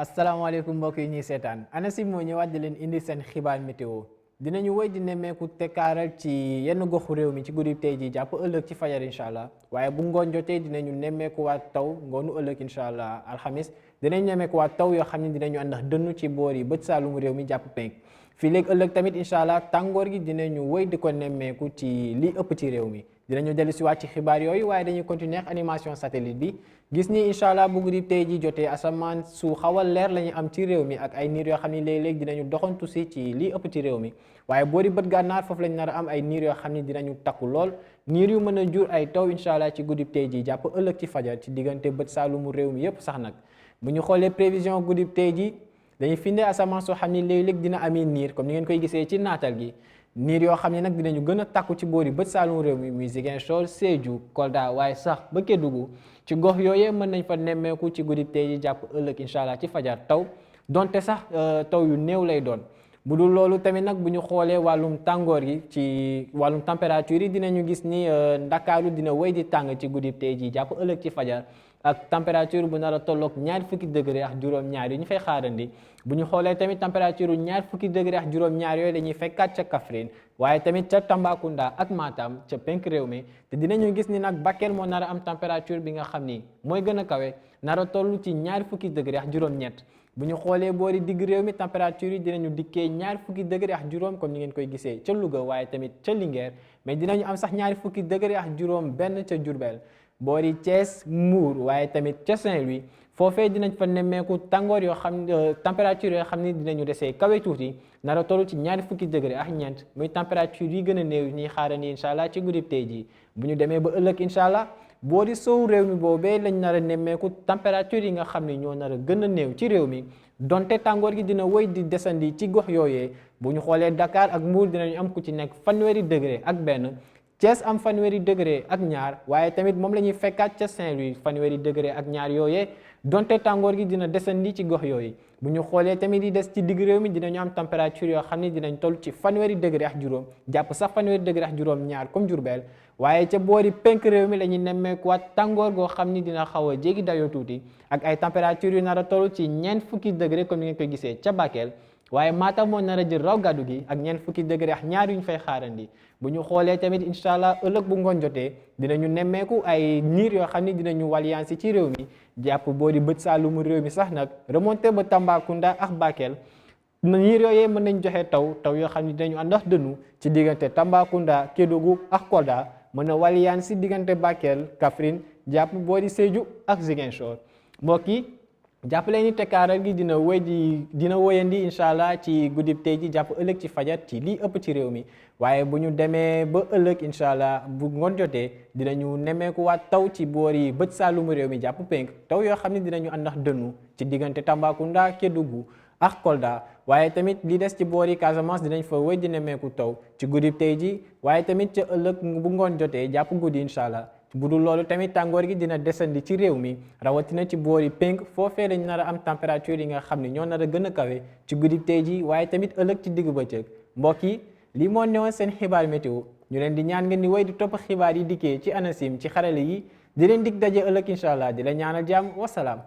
asalaamaaleykum mbokk yi ñuy seetaan ANACIM moo ñëwaat di leen indi seen xibaar météo dinañu wéy di nemmeeku tekkaaral ci yenn goxu réew mi ci guddi tey ji jàpp ëllëg ci fajar incha allah waaye bu ngoon jotee dinañu nemmeekuwaat taw ngoonu ëllëg incha allah alxamis dinañ nemmeekuwaat taw yoo xam ne dinañu ànd ak dënnu ci boor yi bët saalum réew mi jàpp penk fii léegi ëllëg tamit incha allah tàngoor gi dinañu wéy di ko nemmeeku ci li ëpp ci réew mi dinañu dellu si waat ci xibaar yooyu waaye dañuy continuer ak animation satellite bi gis ni incha allah bu guddi tey ji jotee asamaan su xawal leer la ñu am ci réew mi ak ay niir yoo xam ne léeg-léeg dinañu doxantu si ci li ëpp ci réew mi waaye boori bët gànnaar foofu lañ nar a am ay niir yoo xam ne dinañu takku lool niir yu mën a jur ay taw incha allah ci guddi tey ji jàpp ëllëg ci fajar ci diggante bët saalumu réew mi yépp sax nag bu ñu xoolee prévision guddi tey ji dañuy finde asamaan soo xam ne léeg-léeg dina amee niir comme ni ngeen koy gisee ci naatal gi niir yoo xam ne nag dinañu gën a takku ci boori bët saalum réew mi muy Ziguinchor Sédhiou Kolda waaye sax ba Kédougou ci gox yooyee mën nañ fa nemmeeku ci guddi tey ji jàpp ëllëg incha allah ci fajar taw donte sax taw yu néew lay doon bu dul loolu tamit nag bu ñu xoolee wàllum tàngoor gi ci wàllum température yi dinañu gis ni Ndakaaru dina wéy di tàng ci guddi tey ji jàpp ëllëg ci fajar ak température bu nar a tolloog ñaar fukki degré ak juróom-ñaar yi ñu fay xaarandi bu ñu xoolee tamit température ñaar fukki degré ak juróom-ñaar yooyu dañuy fekkaat ca Kaffrine waaye tamit ca Tambacounda ak Matam ca penk réew mi te dinañu gis ni nag Bakel moo nar a am température bi nga xam ni mooy gën a kawe nar a toll ci ñaar fukki degré ak juróom-ñett bu ñu xoolee boori digg réew mi température yi dinañu dikkee ñaar fukki degré ak juróom comme ni ngeen koy gisee ca Louga waaye tamit ca Linguère mais dinañu am sax ñaari fukki degré ak juróom benn ca Diourbel boori Thiès Mbour waaye tamit ca Saint-Louis foofee dinañ fa nemmeeku tàngoor yoo xam température yoo xam ni dinañu desee kawe tuuti nar a toll ci ñaari fukki degré ak ñeent muy température yi gën a néew ñuy xaarandi incha allah ci guddi tey jii bu ñu demee ba ëllëg incha allah boori sowu réew mi boobee lañ nar a nemmeeku température yi nga xam ni ñoo nar a gën a néew ci réew mi donte tàngoor gi dina wéy di desandi ci gox yooyee bu ñu xoolee Dakar ak Mbour dinañu am ku ci nekk fanweeri degré ak benn Thiès am fanweeri degré ak ñaar waaye tamit moom la ñuy fekkaat ca Saint-Louis fanweeri degré ak ñaar yooyee donte tàngoor gi dina desandi ci gox yooyu bu ñu xoolee tamit yi des ci digg réew mi dinañu am température yoo xam ne dinañ toll ci fanweeri degré ak juróom jàpp sax fanweeri degré ak juróom ñaar comme Diourbel waaye ca boori penk réew mi la ñuy nemmeekuwaat tàngoor goo xam ni dina xaw a jéggi dayoo tuuti ak ay température yu nar a toll ci ñeent fukki degré comme ni ngeen koy gisee ca Bakel waaye Matam moo nar a jël raw gàddu gi ak ñeent fukki degré ak ñaar yu ñu fay xaarandi bu ñu xoolee tamit incha allah ëllëg bu ngoon jotee dinañu nemmeeku ay niir yoo xam ni dinañu waliyansi ci réew mi jàpp boo di bët saalumu réew mi sax nag remonté ba Tambacounda ak Bakel niir yooyee mën nañ joxe taw yoo xam ni dinañu ànd ak dënnu ci diggante Tambacounda Kédougou ak Kolda mën a waliyansi diggante Bakel Kaffrine jàpp boo di Sédhiou ak Ziguinchor mbokk yi jàppale ni tekkaaral gi dina wéyandi incha allah ci guddib tey ji jàpp ëllëg ci fajar ci lii ëpp ci réew mi waaye bu ñu demee ba ëllëg incha allah bu ngoon jotee dinañu nemmeekuwaat taw ci boori bët saalumu réew mi jàpp penk taw yoo xam ne dinañu ànd ak dënnu ci diggante Tambacounda Kédougou ak Kolda waaye tamit li des ci boori Casamance dinañ fa wéy di nemmeeku taw ci guddib tey ji waaye tamit ca ëllëg bu ngoon jotee jàpp guddi incha allah bu dul loolu tamit tàngoor gi dina desandi ci réew mi rawatina ci boori penk foofee lañ nar a am température yi nga xam ne ñoo nar a gën a kawe ci guddi tey ji waaye tamit ëllëg ci digg bëccëg mbokk yi lii moo newoon seen xibaar météo ñu leen di ñaan ngeen di wéy di topp xibaar yi dikkee ci ANACIM ci xarale yi di leen dig daje ëllëg incha allah di la ñaanal jàmm wasalaam